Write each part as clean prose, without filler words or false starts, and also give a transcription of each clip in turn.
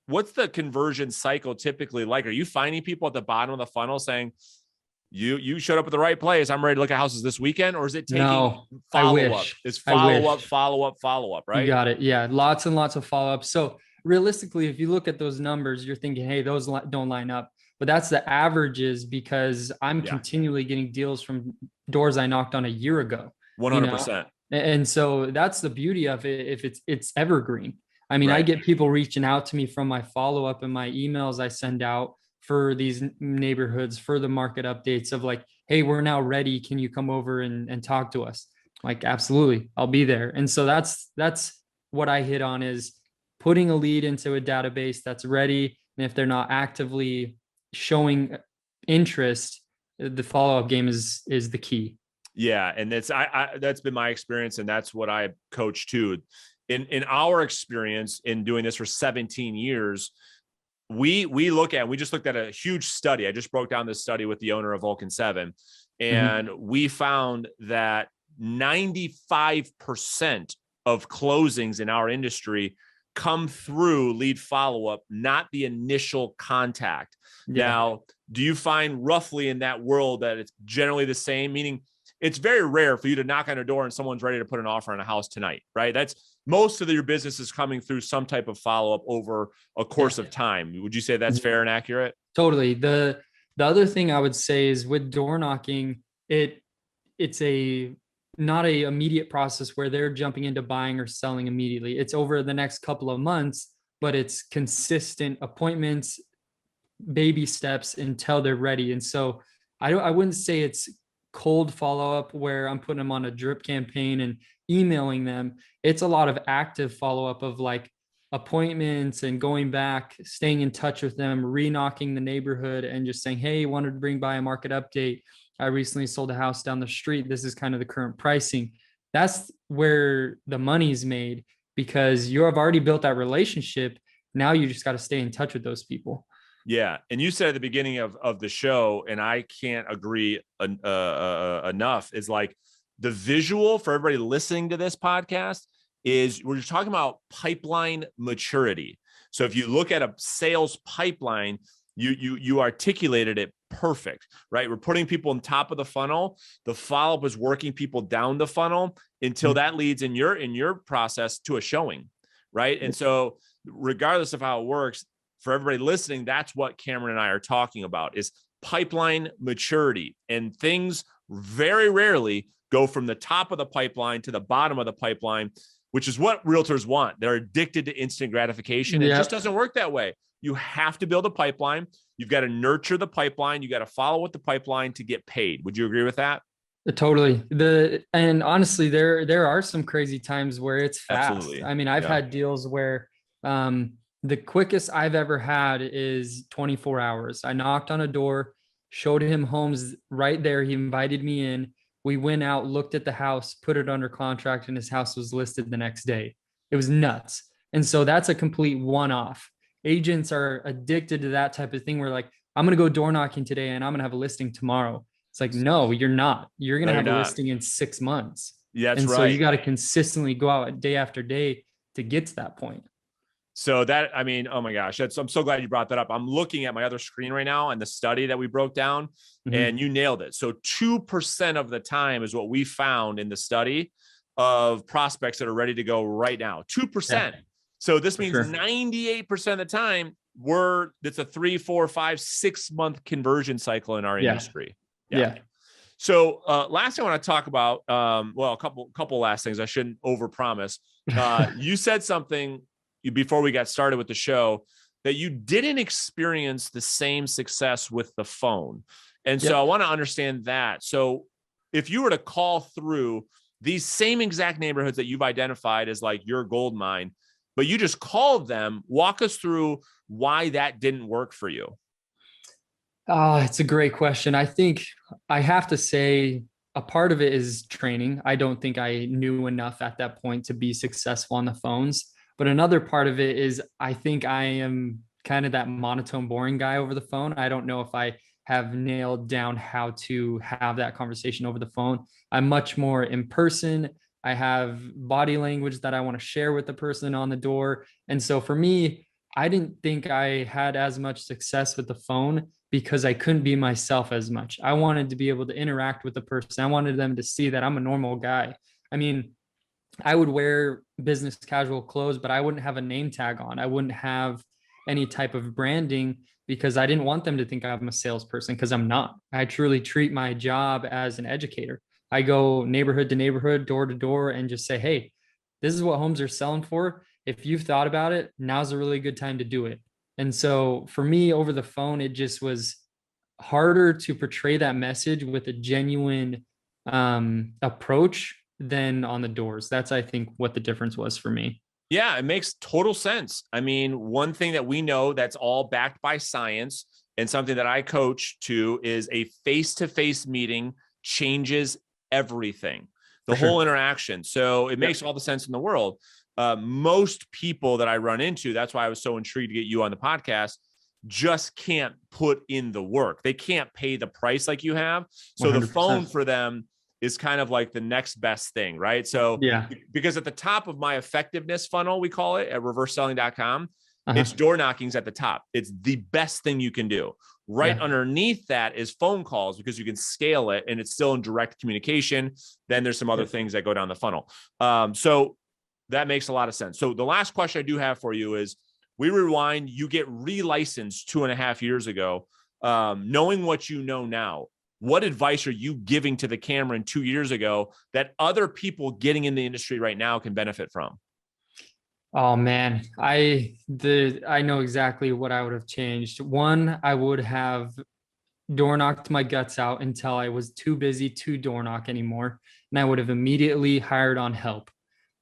what's the conversion cycle typically like? Are you finding people at the bottom of the funnel saying, you showed up at the right place, I'm ready to look at houses this weekend? Or is it taking No, I follow-up? wish. It's I follow-up, wish. follow-up, follow-up, You right? got it. Yeah. Lots and lots of follow-up. So realistically, if you look at those numbers, you're thinking, hey, those don't line up. But that's the averages because I'm Yeah, continually getting deals from doors I knocked on a year ago, you know? 100%. And so that's the beauty of it. If it's evergreen. I mean, I Right. get people reaching out to me from my follow-up and my emails I send out for these neighborhoods, for the market updates of like, hey, we're now ready. Can you come over and talk to us? Like, absolutely, I'll be there. And so that's what I hit on is putting a lead into a database that's ready. And if they're not actively showing interest, the follow-up game is the key. Yeah, and that's been my experience, and that's what I coach too. In our experience in doing this for 17 years, we just looked at a huge study. I just broke down this study with the owner of Vulcan 7, and we found that 95% of closings in our industry come through lead follow-up, not the initial contact. Yeah. Now, do you find roughly in that world that it's generally the same? Meaning it's very rare for you to knock on a door and someone's ready to put an offer on a house tonight, right? That's most of your business is coming through some type of follow-up over a course of time. Would you say that's fair and accurate? Totally. The other thing I would say is with door knocking, it's a not a immediate process where they're jumping into buying or selling immediately. It's over the next couple of months, but it's consistent appointments, baby steps until they're ready. And so I wouldn't say it's cold follow-up where I'm putting them on a drip campaign and emailing them. It's a lot of active follow-up of like appointments and going back, staying in touch with them, re-knocking the neighborhood and just saying, hey, wanted to bring by a market update. I recently sold a house down the street. This is kind of the current pricing. That's where the money's made because you have already built that relationship. Now you just got to stay in touch with those people. Yeah. And you said at the beginning of the show, and I can't agree enough, is like the visual for everybody listening to this podcast is we're talking about pipeline maturity. So if you look at a sales pipeline, you articulated it perfect, right? We're putting people on top of the funnel. The follow-up is working people down the funnel until that leads in your process to a showing, right? And so regardless of how it works, for everybody listening, that's what Cameron and I are talking about is pipeline maturity. And things very rarely go from the top of the pipeline to the bottom of the pipeline, which is what realtors want. They're addicted to instant gratification. It just doesn't work that way. You have to build a pipeline. You've got to nurture the pipeline. You got to follow with the pipeline to get paid. Would you agree with that? Totally. And honestly, there are some crazy times where it's fast. Absolutely. I mean, I've had deals where the quickest I've ever had is 24 hours. I knocked on a door, showed him homes right there. He invited me in. We went out, looked at the house, put it under contract, and his house was listed the next day. It was nuts. And so that's a complete one-off. Agents are addicted to that type of thing where like, I'm going to go door knocking today and I'm going to have a listing tomorrow. It's like, no, you're not. You're going to have a listing in 6 months. Yeah, that's and right. So you got to consistently go out day after day to get to that point. So that, I mean, oh my gosh, I'm so glad you brought that up. I'm looking at my other screen right now and the study that we broke down and you nailed it. So 2% of the time is what we found in the study of prospects that are ready to go right now, 2%. Yeah. So this means 98% of the time it's a 3, 4, 5, 6 month conversion cycle in our industry. Yeah. So last thing I want to talk about, well, a couple last things. I shouldn't overpromise. You said something before we got started with the show that you didn't experience the same success with the phone. And so I want to understand that. So if you were to call through these same exact neighborhoods that you've identified as like your gold mine, but you just called them, walk us through why that didn't work for you. It's a great question. I think I have to say a part of it is training. I don't think I knew enough at that point to be successful on the phones. But another part of it is I think I am kind of that monotone, boring guy over the phone. I don't know if I have nailed down how to have that conversation over the phone. I'm much more in person. I have body language that I want to share with the person on the door. And so for me, I didn't think I had as much success with the phone because I couldn't be myself as much. I wanted to be able to interact with the person. I wanted them to see that I'm a normal guy. I mean, I would wear business casual clothes, but I wouldn't have a name tag on. I wouldn't have any type of branding because I didn't want them to think I'm a salesperson, because I'm not. I truly treat my job as an educator. I go neighborhood to neighborhood, door to door, and just say, hey, this is what homes are selling for. If you've thought about it, now's a really good time to do it. And so for me over the phone, it just was harder to portray that message with a genuine approach than on the doors. That's, I think, what the difference was for me. Yeah, it makes total sense. I mean, one thing that we know that's all backed by science and something that I coach to is a face-to-face meeting changes everything, the whole interaction. So it makes all the sense in the world. Most people that I run into, that's why I was so intrigued to get you on the podcast, just can't put in the work. They can't pay the price like you have. So 100%. The phone for them is kind of like the next best thing, right? So yeah, because at the top of my effectiveness funnel, we call it at reverseselling.com, it's door knockings at the top. It's the best thing you can do. Right underneath that is phone calls, because you can scale it and it's still in direct communication. Then there's some other things that go down the funnel. So that makes a lot of sense. So the last question I do have for you is, we rewind, you get relicensed 2.5 years ago. Knowing what you know now, what advice are you giving to the Cameron 2 years ago that other people getting in the industry right now can benefit from? Oh man, I know exactly what I would have changed. One, I would have door knocked my guts out until I was too busy to door knock anymore, and I would have immediately hired on help.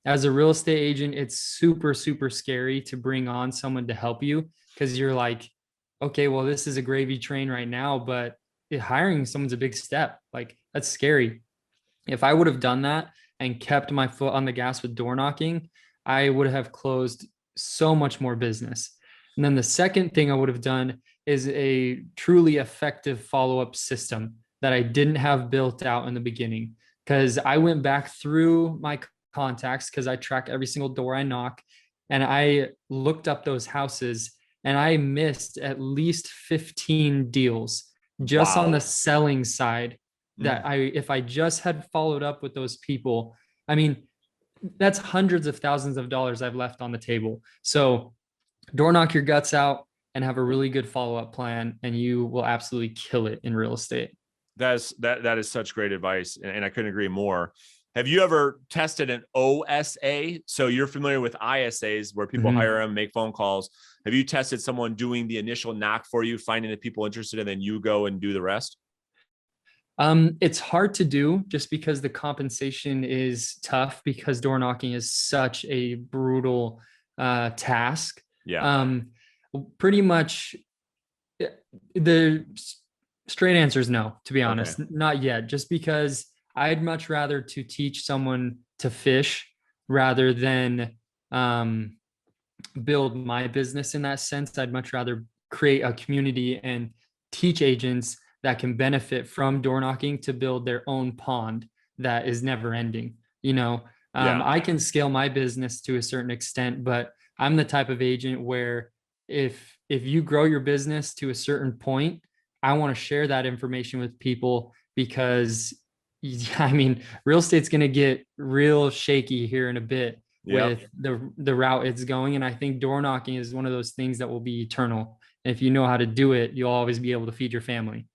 As a real estate agent, it's super, super scary to bring on someone to help you, because you're like, okay, well, this is a gravy train right now, but hiring someone's a big step. Like, that's scary. If I would have done that and kept my foot on the gas with door knocking, I would have closed so much more business. And then the second thing I would have done is a truly effective follow-up system that I didn't have built out in the beginning, because I went back through my contacts, because I track every single door I knock, and I looked up those houses, and I missed at least 15 deals just on the selling side, that if I just had followed up with those people, I mean, that's hundreds of thousands of dollars I've left on the table. So door knock your guts out and have a really good follow-up plan, and you will absolutely kill it in real estate. That is such great advice, and I couldn't agree more. Have you ever tested an OSA? So you're familiar with ISAs, where people hire them, make phone calls. Have you tested someone doing the initial knock for you, finding the people interested, and then you go and do the rest? It's hard to do just because the compensation is tough, because door knocking is such a brutal task. Yeah. Pretty much the straight answer is no, to be honest. Okay. Not yet, just because I'd much rather to teach someone to fish rather than build my business in that sense. I'd much rather create a community and teach agents that can benefit from door knocking to build their own pond that is never ending. I can scale my business to a certain extent, but I'm the type of agent where if you grow your business to a certain point, I want to share that information with people, because I mean, real estate's going to get real shaky here in a bit with the route it's going. And I think door knocking is one of those things that will be eternal. And if you know how to do it, you'll always be able to feed your family.